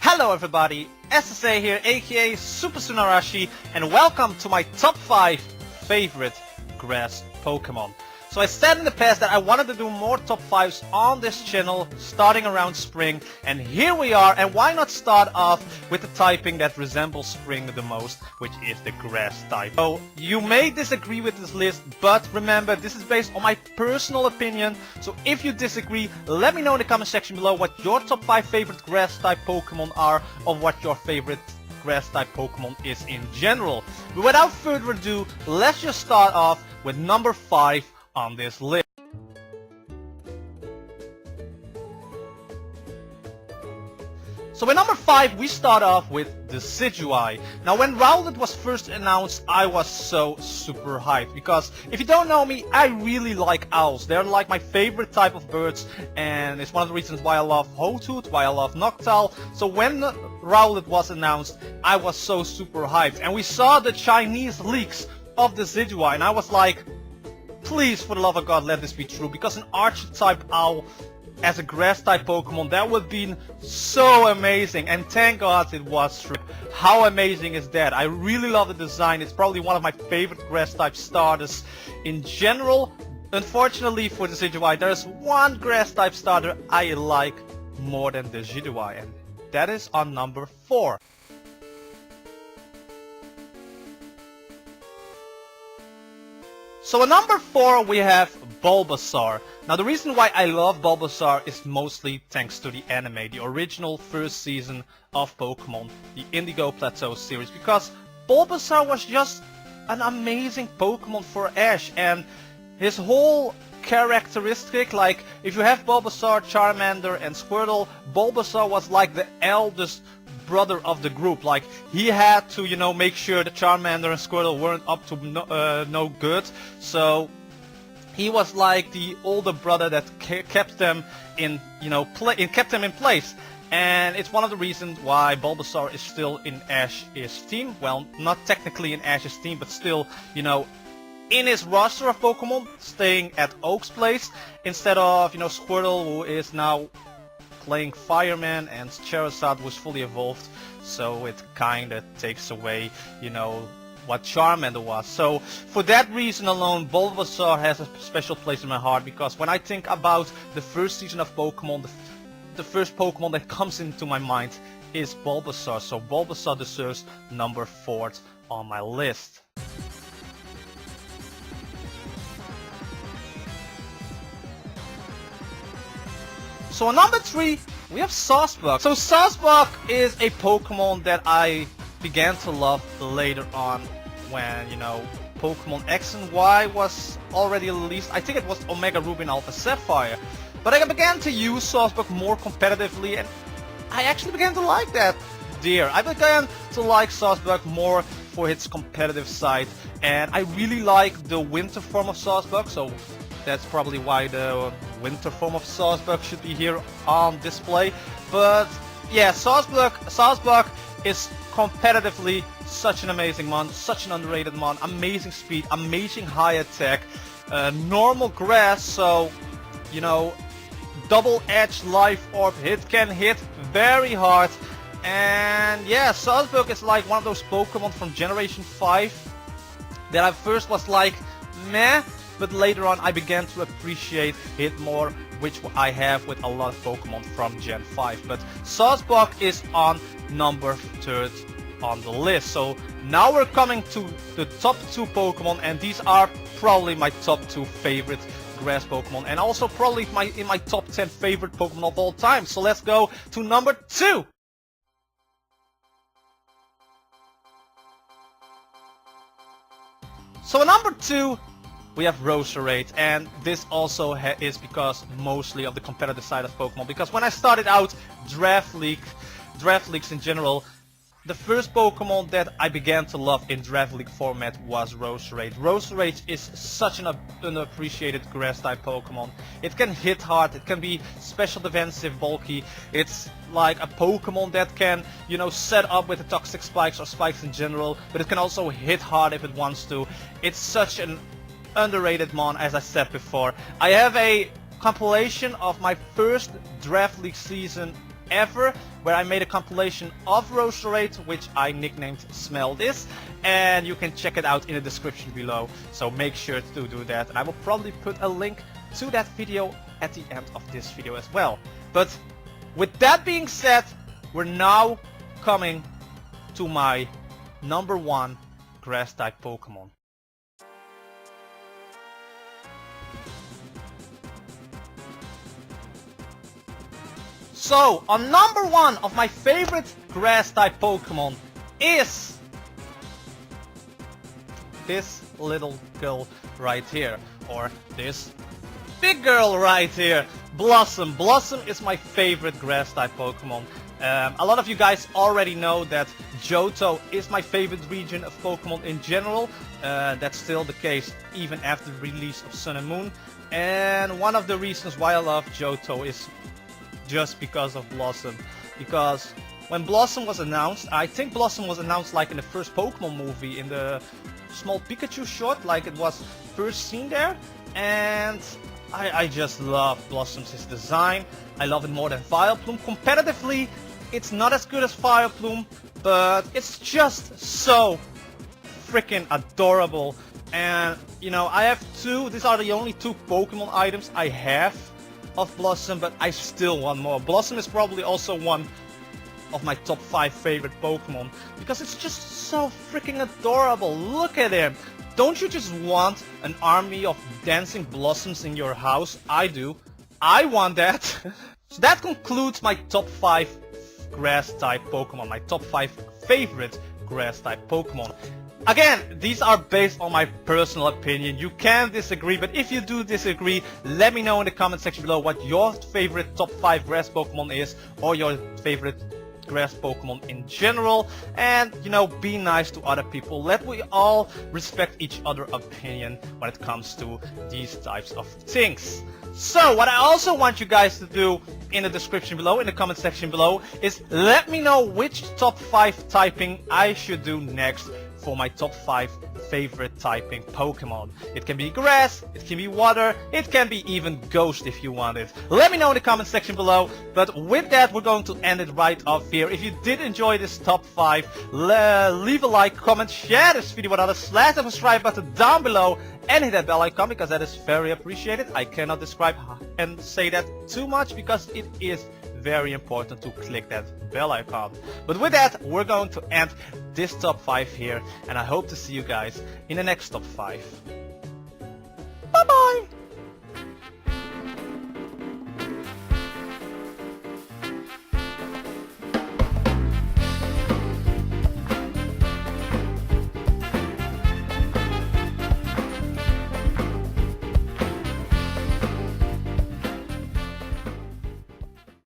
Hello everybody, SSA here, aka Super Sunarashi, and welcome to my top 5 favorite grass Pokemon. So I said in the past that I wanted to do more top 5s on this channel starting around spring, and here we are. And why not start off with the typing that resembles spring the most, which is the grass type. So you may disagree with this list, but remember, this is based on my personal opinion. So if you disagree, let me know in the comment section below what your top 5 favorite grass type Pokemon are, or what your favorite grass type Pokemon is in general. But without further ado, let's just start off with number 5 on this list. So at number 5 we start off with the Decidueye. Now when Rowlet was first announced, I was so super hyped, because if you don't know me, I really like owls. They're like my favorite type of birds, and it's one of the reasons why I love Hoothoot, why I love Noctowl. So when Rowlet was announced, I was so super hyped, and we saw the Chinese leaks of the Decidueye, and I was like, please, for the love of God, let this be true, because an Archer-type owl as a grass-type Pokemon, that would be so amazing, and thank God it was true. How amazing is that? I really love the design. It's probably one of my favorite grass-type starters in general. Unfortunately for the Decidueye, there's one grass-type starter I like more than the Decidueye, and that is on number 4. So at number 4 we have Bulbasaur. Now the reason why I love Bulbasaur is mostly thanks to the anime, the original first season of Pokemon, the Indigo Plateau series, because Bulbasaur was just an amazing Pokemon for Ash, and his whole characteristic, like if you have Bulbasaur, Charmander and Squirtle, Bulbasaur was like the eldest brother of the group. Like he had to, you know, make sure that Charmander and Squirtle weren't up to no good. So he was like the older brother that kept them in, you know, kept them in place. And it's one of the reasons why Bulbasaur is still in Ash's team. Well, not technically in Ash's team, but still, you know, in his roster of Pokemon, staying at Oak's place instead of, you know, Squirtle, who is now playing Fireman, and Charizard was fully evolved, so it kinda takes away, you know, what Charmander was. So for that reason alone, Bulbasaur has a special place in my heart, because when I think about the first season of Pokemon, the first Pokemon that comes into my mind is Bulbasaur. So Bulbasaur deserves number 4 on my list. So on number 3, we have Sawsbuck. So Sawsbuck is a Pokemon that I began to love later on when, you know, Pokemon X and Y was already released. I think it was Omega Ruby and Alpha Sapphire. But I began to use Sawsbuck more competitively, and I actually began to like that deer. I began to like Sawsbuck more for its competitive side, and I really like the winter form of Sawsbuck, so that's probably why the winter form of Sawsbuck should be here on display. But yeah, Sawsbuck is competitively such an amazing mon, such an underrated mon. Amazing speed, amazing high attack, normal grass, so, you know, double edge life orb, it can hit very hard. And yeah, Sawsbuck is like one of those Pokemon from Generation 5 that I first was like, meh, but later on I began to appreciate it more, which I have with a lot of Pokemon from Gen 5. But Sawsbuck is on number 3 on the list. So now we're coming to the top 2 Pokemon, and these are probably my top 2 favorite grass Pokemon, and also probably in my top 10 favorite Pokemon of all time. So let's go to number 2. So at number 2 we have Roserade, and this also is because mostly of the competitive side of Pokemon, because when I started out draft leagues in general, the first Pokemon that I began to love in Draft League format was Roserade. Roserade is such an unappreciated grass type Pokemon. It can hit hard, it can be special defensive, bulky. It's like a Pokemon that can, you know, set up with the toxic spikes or spikes in general, but it can also hit hard if it wants to. It's such an underrated mon, as I said before. I have a compilation of my first Draft League season ever, where I made a compilation of Roserade, which I nicknamed Smell This, and you can check it out in the description below, so make sure to do that, and I will probably put a link to that video at the end of this video as well. But with that being said, we're now coming to my number 1 grass type Pokemon. So, on number 1 of my favorite grass type Pokemon is this little girl right here, or this big girl right here, Blossom. Blossom is my favorite grass type Pokemon. A lot of you guys already know that Johto is my favorite region of Pokemon in general. That's still the case even after the release of Sun and Moon. And one of the reasons why I love Johto is just because of Blossom. Because when Blossom was announced, I think Blossom was announced like in the first Pokemon movie, in the small Pikachu short, like it was first seen there. And I just love Blossom's design. I love it more than Vileplume. Competitively, it's not as good as Vileplume, but it's just so freaking adorable. And you know, I have two, these are the only 2 Pokemon items I have of Blossom, but I still want more. Blossom is probably also one of my top 5 favorite Pokemon, because it's just so freaking adorable. Look at him. Don't you just want an army of dancing blossoms in your house? I do. I want that. So that concludes my top 5 grass type Pokemon, my top 5 favorite grass type Pokemon. Again, these are based on my personal opinion. You can disagree, but if you do disagree, let me know in the comment section below what your favorite top 5 grass Pokemon is, or your favorite grass Pokemon in general. And, you know, be nice to other people. Let we all respect each other's opinion when it comes to these types of things. So, what I also want you guys to do in the description below, in the comment section below, is let me know which top 5 typing I should do next for my top 5 favorite typing Pokemon. It can be grass, it can be water, it can be even ghost if you want it. Let me know in the comment section below. But with that, we're going to end it right off here. If you did enjoy this top 5, leave a like, comment, share this video with others, slash the subscribe button down below, and hit that bell icon, because that is very appreciated. I cannot describe and say that too much, because it is very important to click that bell icon. But with that, we're going to end this top 5 here, and I hope to see you guys in the next top 5.